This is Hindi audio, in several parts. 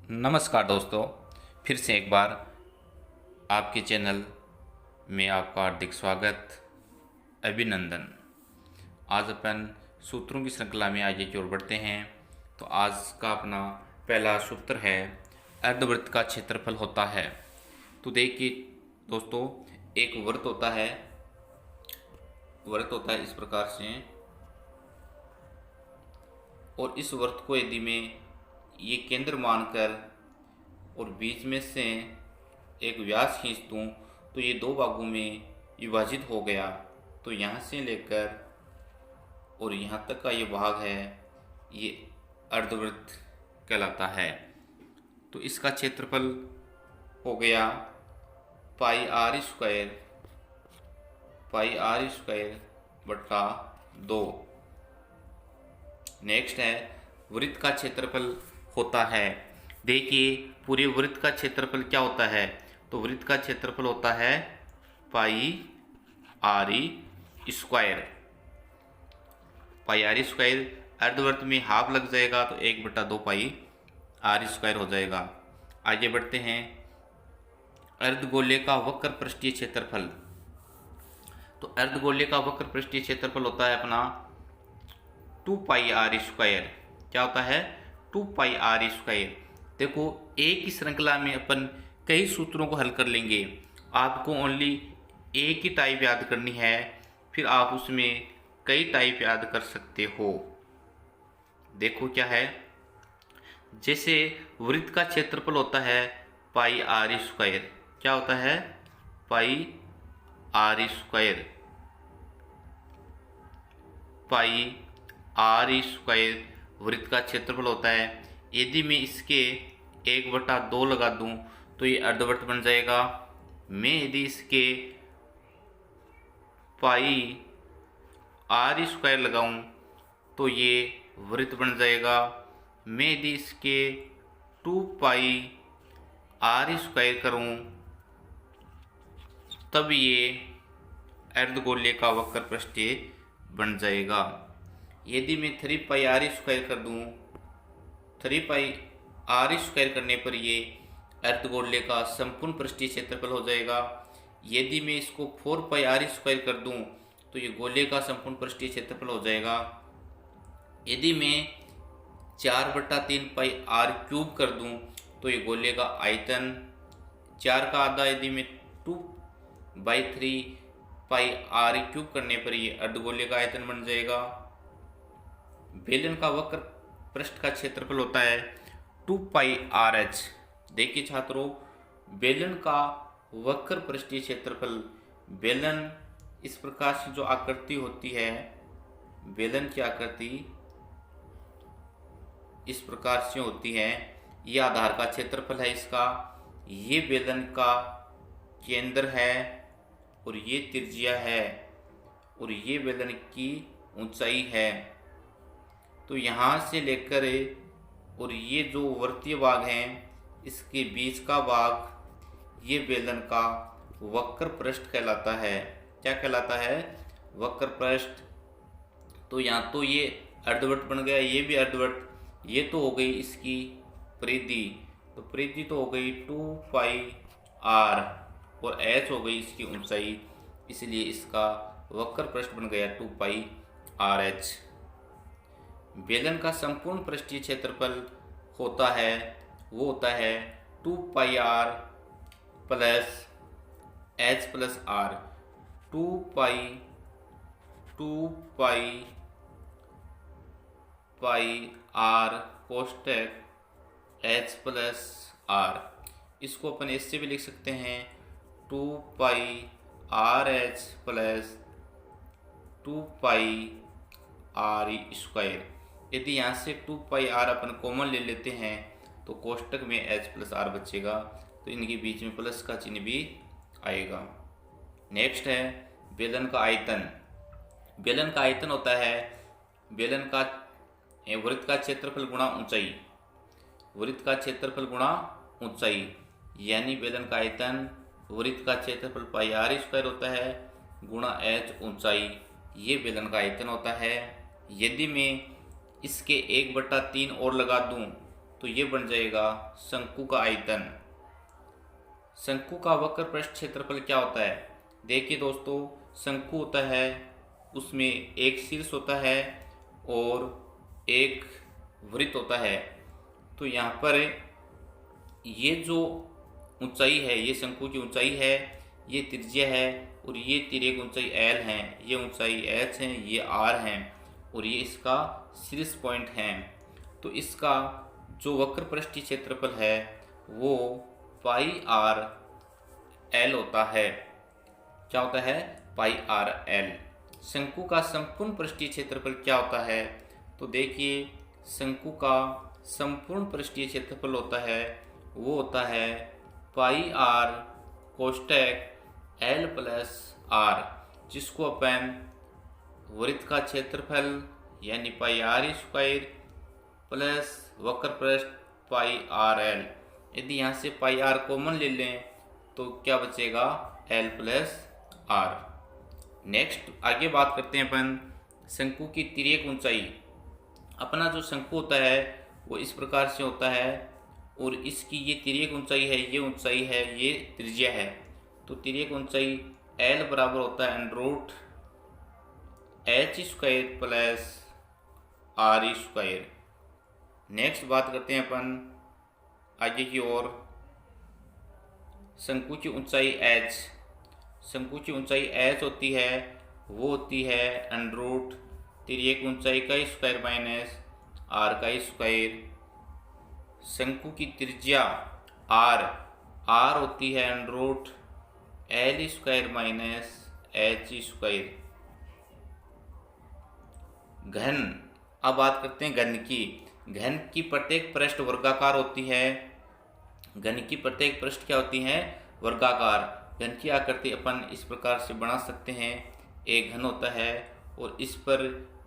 नमस्कार दोस्तों, फिर से एक बार आपके चैनल में आपका हार्दिक स्वागत, अभिनंदन। आज अपन सूत्रों की श्रृंखला में आगे की ओर बढ़ते हैं। तो आज का अपना पहला सूत्र है, अर्धवृत्त का क्षेत्रफल होता है। तो देखिए दोस्तों, एक वृत्त होता है इस प्रकार से, और इस वृत्त को यदि मैं ये केंद्र मानकर और बीच में से एक व्यास खींच दूँ तो ये दो भागों में विभाजित हो गया। तो यहाँ से लेकर और यहाँ तक का ये भाग है, ये अर्धवृत्त कहलाता है। तो इसका क्षेत्रफल हो गया पाई आर स्क्वायर बटा 2। नेक्स्ट है, वृत्त का क्षेत्रफल होता है। देखिए पूरे वृत्त का क्षेत्रफल क्या होता है, तो वृत्त का क्षेत्रफल होता है पाई आर स्क्वायर। अर्धवृत्त में हाफ लग जाएगा तो 1/2 पाई आर स्क्वायर हो जाएगा। आगे बढ़ते हैं, अर्धगोले का वक्र पृष्ठीय क्षेत्रफल। तो अर्धगोले का वक्र पृष्ठीय क्षेत्रफल होता है अपना 2 पाई आर स्क्वायर। क्या होता है? 2 पाई आर स्क्वायर। देखो एक ही श्रृंखला में अपन कई सूत्रों को हल कर लेंगे। आपको ओनली एक ही टाइप याद करनी है, फिर आप उसमें कई टाइप याद कर सकते हो। देखो क्या है, जैसे वृत्त का क्षेत्रफल होता है पाई आर स्क्वायर। क्या होता है? Pi r square. Pi r square वृत्त का क्षेत्रफल होता है। यदि मैं इसके 1/2 लगा दूं तो ये अर्धवृत्त बन जाएगा। मैं यदि इसके पाई आर स्क्वायर लगाऊं तो ये वृत्त बन जाएगा। मैं यदि इसके 2 पाई आर स्क्वायर करूं तब ये अर्धगोले का वक्र पृष्ठीय बन जाएगा। यदि मैं 3 पाई आर स्क्वायर कर दूं, 3 पाई आर स्क्वायर करने पर ये अर्धगोले का संपूर्ण पृष्ठीय क्षेत्रफल हो जाएगा। यदि मैं इसको 4 पाई आर स्क्वायर कर दूं तो ये गोले का संपूर्ण पृष्ठीय क्षेत्रफल हो जाएगा। यदि मैं 4/3 पाई आर क्यूब कर दूं तो ये गोले का आयतन, 4 का आधा यदि मैं 2/3 पाई आर क्यूब करने पर ये अर्धगोले का आयतन बन जाएगा। बेलन का वक्र पृष्ठ का क्षेत्रफल होता है 2 पाई आर एच। देखिए छात्रों, बेलन का वक्र पृष्ठीय क्षेत्रफल, बेलन इस प्रकार से जो आकृति होती है, बेलन की आकृति इस प्रकार से होती है, यह आधार का क्षेत्रफल है इसका। ये बेलन का केंद्र है और ये त्रिज्या है और ये बेलन की ऊंचाई है। तो यहाँ से लेकर और ये जो वर्तीय भाग हैं, इसके बीच का भाग ये बेलन का वक्र पृष्ठ कहलाता है। क्या कहलाता है? वक्र पृष्ठ। तो यहाँ तो ये अर्धवृत्त बन गया, ये भी अर्धवृत्त। ये तो हो गई इसकी परिधि, तो परिधि तो हो गई 2 पाई आर और h हो गई इसकी ऊंचाई, इसलिए इसका वक्र पृष्ठ बन गया 2 पाई आर एच। बेलन का संपूर्ण पृष्ठीय क्षेत्रफल होता है, वो होता है 2 pi r plus h plus r. 2 pi r कोष्टक एच प्लस आर। इसको अपन ऐसे भी लिख सकते हैं 2 pi r h plus 2 pi r square. यदि यहाँ से 2 पाई आर अपन कॉमन ले लेते हैं तो कोष्टक में एच प्लस आर बचेगा, तो इनके बीच में प्लस का चिन्ह भी आएगा। नेक्स्ट है बेलन का आयतन। बेलन का आयतन होता है बेलन का वृत्त का क्षेत्रफल गुणा ऊंचाई। वृत्त का क्षेत्रफल गुणा ऊंचाई, यानी बेलन का आयतन वृत्त का क्षेत्रफल पाई आर स्क्वायर होता है गुणा एच ऊंचाई, ये बेलन का आयतन होता है। यदि मैं इसके 1/3 और लगा दूं तो ये बन जाएगा शंकु का आयतन। शंकु का वक्र पृष्ठ क्षेत्रफल क्या होता है? देखिए दोस्तों, शंकु होता है उसमें एक शीर्ष होता है और एक वृत्त होता है। तो यहाँ पर ये जो ऊंचाई है, ये शंकु की ऊंचाई है, ये त्रिज्या है और ये तिर्यक ऊंचाई L है, ये ऊंचाई H है, ये R है और ये इसका शीर्ष पॉइंट है। तो इसका जो वक्र पृष्ठीय क्षेत्रफल है वो पाई आर एल होता है। क्या होता है? Pi R L. शंकु का संपूर्ण पृष्ठीय क्षेत्रफल क्या होता है? तो देखिए, शंकु का संपूर्ण पृष्ठीय क्षेत्रफल होता है वो होता है pi r कोष्टक L plus are, जिसको अपन वृत्त का क्षेत्रफल यानी पाई आर स्क्वायर प्लस वक्र पृष्ठ पाई आर एल। यदि यहाँ से पाई आर कॉमन ले लें तो क्या बचेगा? L plus are. नेक्स्ट आगे बात करते हैं अपन शंकु की तिर्यक ऊंचाई। अपना जो शंकु होता है वो इस प्रकार से होता है और इसकी ये तिर्यक ऊंचाई है, ये ऊंचाई है, ये त्रिज्या है। तो तिर्यक ऊंचाई एल बराबर होता है under H square plus R square. Next बात करते हैं अपन आगे की ओर शंकु की ऊंचाई एच। शंकु की ऊंचाई एच होती है वो होती है अंडर तिर्यक ऊंचाई का स्क्वायर माइनस आर का स्क्वायर। शंकु की त्रिज्या आर होती है under L square minus H square. घन, अब बात करते हैं घन की। घन की प्रत्येक पृष्ठ वर्गाकार होती है। घन की प्रत्येक पृष्ठ क्या होती है? वर्गाकार। घन की आकृति अपन इस प्रकार से बना सकते हैं। एक घन होता है और इस पर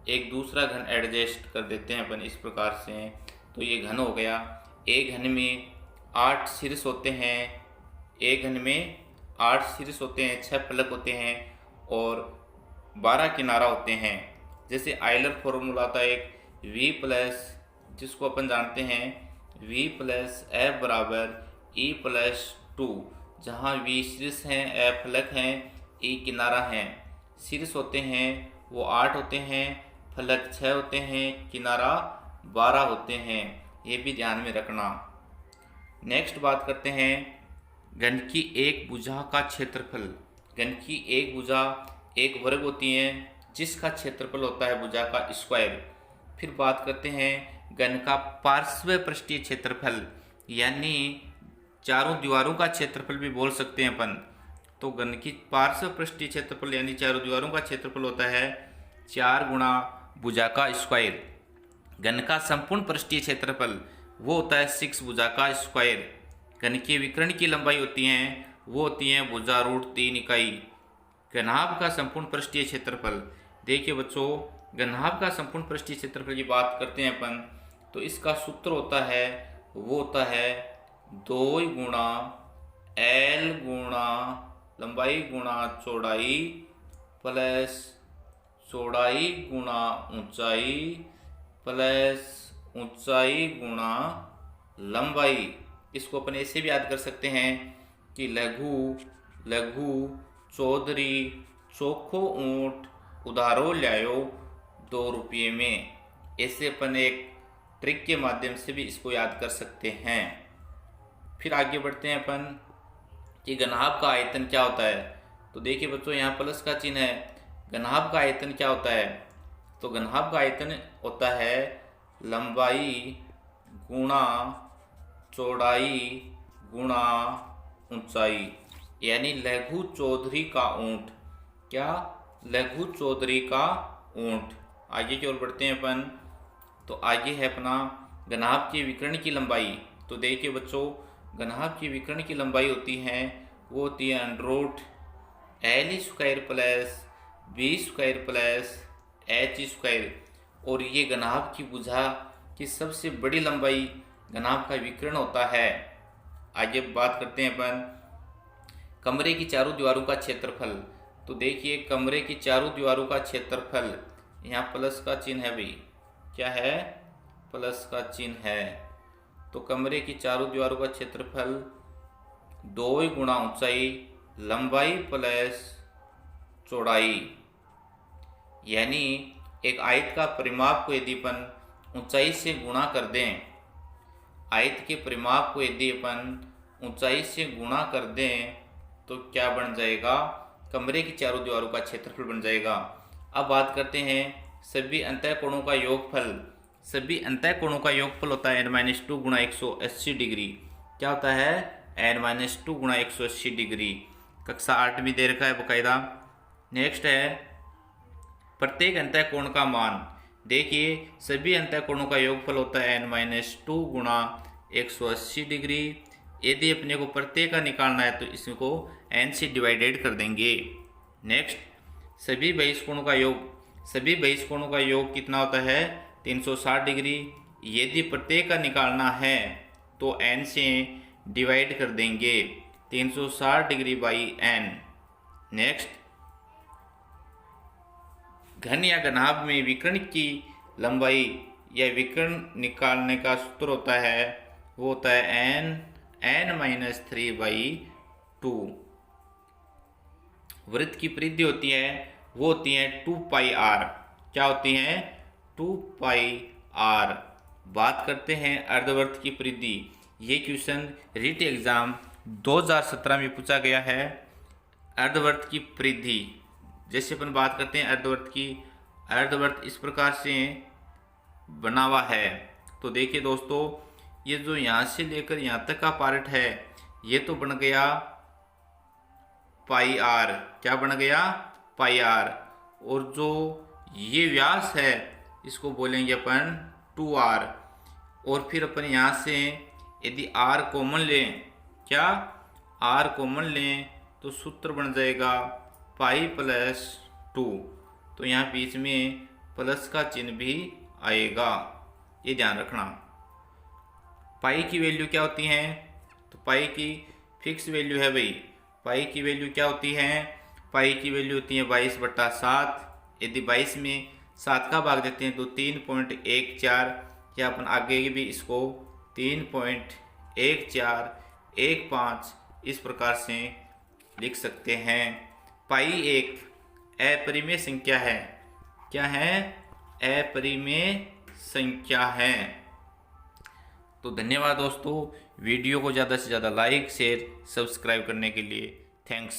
एक दूसरा घन एडजस्ट कर देते हैं अपन इस प्रकार से, तो ये घन हो गया। एक घन में 8 शीर्ष होते हैं, एक घन में 8 शीर्ष होते हैं, 6 फलक होते हैं और 12 किनारा होते हैं। जैसे आयलर फॉर्मूला था एक V प्लस, जिसको अपन जानते हैं V प्लस एफ बराबर E प्लस 2, जहाँ V शीर्ष हैं, F फलक हैं, E किनारा हैं। शीर्ष होते हैं वो 8 होते हैं, फलक 6 होते हैं, किनारा 12 होते हैं। ये भी ध्यान में रखना। नेक्स्ट बात करते हैं घन की एक भुजा का क्षेत्रफल। घन की एक भुजा एक वर्ग होती है जिसका क्षेत्रफल होता है भुजा का स्क्वायर। फिर बात करते हैं घन का पार्श्व पृष्ठीय क्षेत्रफल, यानी चारों दीवारों का क्षेत्रफल भी बोल सकते हैं अपन। तो घन की पार्श्व पृष्ठीय क्षेत्रफल यानी चारों दीवारों का क्षेत्रफल होता है 4 गुणा भुजा का स्क्वायर। घन का संपूर्ण पृष्ठीय क्षेत्रफल वो होता है 6 भुजा का स्क्वायर। घन के विकर्ण की लंबाई होती हैं वो होती हैं भुजा रूट 3 इकाई। घनाभ का संपूर्ण पृष्ठीय क्षेत्रफल, देखिए बच्चों, घनाभ का संपूर्ण पृष्ठीय क्षेत्रफल की बात करते हैं अपन, तो इसका सूत्र होता है वो होता है 2 गुणा एल गुणा लंबाई गुणा चौड़ाई प्लस चौड़ाई गुणा ऊंचाई प्लस ऊंचाई गुणा लंबाई। इसको अपन ऐसे भी याद कर सकते हैं कि लघु लघु चौधरी चोखो ऊंट उधारो लायो 2 रुपये में। ऐसे अपन एक ट्रिक के माध्यम से भी इसको याद कर सकते हैं। फिर आगे बढ़ते हैं अपन कि घनाभ का आयतन क्या होता है। तो देखिए बच्चों, यहाँ प्लस का चिन्ह है। घनाभ का आयतन क्या होता है? तो घनाभ का आयतन होता है लंबाई गुणा चौड़ाई गुणा ऊंचाई, यानी लघु चौधरी का ऊंट। क्या? लघु चौधरी का ऊंट। आगे की ओर बढ़ते हैं अपन, तो आगे है अपना घनाभ के विकर्ण की लंबाई। तो देखिए बच्चों, घनाभ की विकर्ण की लंबाई होती है वो होती है under L square plus B square plus H square. और ये घनाभ की भुजा की सबसे बड़ी लंबाई घनाभ का विकर्ण होता है। आगे बात करते हैं अपन कमरे की चारों दीवारों का क्षेत्रफल। तो देखिए, कमरे की चारों दीवारों का क्षेत्रफल, यहाँ प्लस का चिन्ह है भाई, क्या है? प्लस का चिन्ह है। तो कमरे की चारों दीवारों का क्षेत्रफल 2 गुणा ऊंचाई लंबाई प्लस चौड़ाई, यानी एक आयत का परिमाप को यदि अपन ऊंचाई से गुणा कर दें, आयत के परिमाप को यदि अपन ऊंचाई से गुणा कर दें तो क्या बन जाएगा, कमरे की चारों दीवारों का क्षेत्रफल बन जाएगा। अब बात करते हैं सभी अंतःकोणों का योगफल। सभी अंतःकोणों का योगफल होता है n-2 गुणा 180 डिग्री। क्या होता है, n-2 गुणा 180 डिग्री। कक्षा 8 में दे रखा है बकायदा। नेक्स्ट है प्रत्येक अंतःकोण का मान। देखिए सभी अंतःकोणों का योगफल होता है n-2 गुणा 180 डिग्री। यदि अपने को प्रत्येक का निकालना है तो इसको n से डिवाइडेड कर देंगे। नेक्स्ट सभी बहिष्कोणों का योग। सभी बहिष्कोणों का योग कितना होता है, 360 डिग्री। यदि प्रत्येक का निकालना है तो n से डिवाइड कर देंगे, 360 डिग्री बाई n। नेक्स्ट घन या घनाभ में विकर्ण की लंबाई या विकर्ण निकालने का सूत्र होता है, वो होता है n-3/2। वृत्त की परिधि होती है, वो होती है 2πr। क्या होती है, 2πr। बात करते हैं अर्धवृत्त की परिधि। ये क्वेश्चन रीट एग्जाम 2017 में पूछा गया है। अर्धवृत्त की परिधि, जैसे अपन बात करते हैं अर्धवृत्त की, अर्धवृत्त इस प्रकार से बना हुआ है। तो देखिए दोस्तों, ये जो यहाँ से लेकर यहाँ तक का पार्ट है ये तो बन गया πr। क्या बन गया, πr। और जो ये व्यास है इसको बोलेंगे अपन 2r। और फिर अपन यहाँ से यदि r कॉमन लें, क्या r कॉमन लें तो सूत्र बन जाएगा π+2। तो यहाँ बीच में प्लस का चिन्ह भी आएगा, ये ध्यान रखना। पाई की वैल्यू क्या होती है, तो पाई की फिक्स वैल्यू है भाई। पाई की वैल्यू क्या होती है, पाई की वैल्यू होती है 22/7। यदि 22 में 7 का भाग देते हैं तो 3.14, या अपन आगे भी इसको 3.1415 इस प्रकार से लिख सकते हैं। पाई एक अपरिमेय संख्या है। क्या है, अपरिमेय संख्या है। तो धन्यवाद दोस्तों, वीडियो को ज़्यादा से ज़्यादा लाइक शेयर सब्सक्राइब करने के लिए थैंक्स।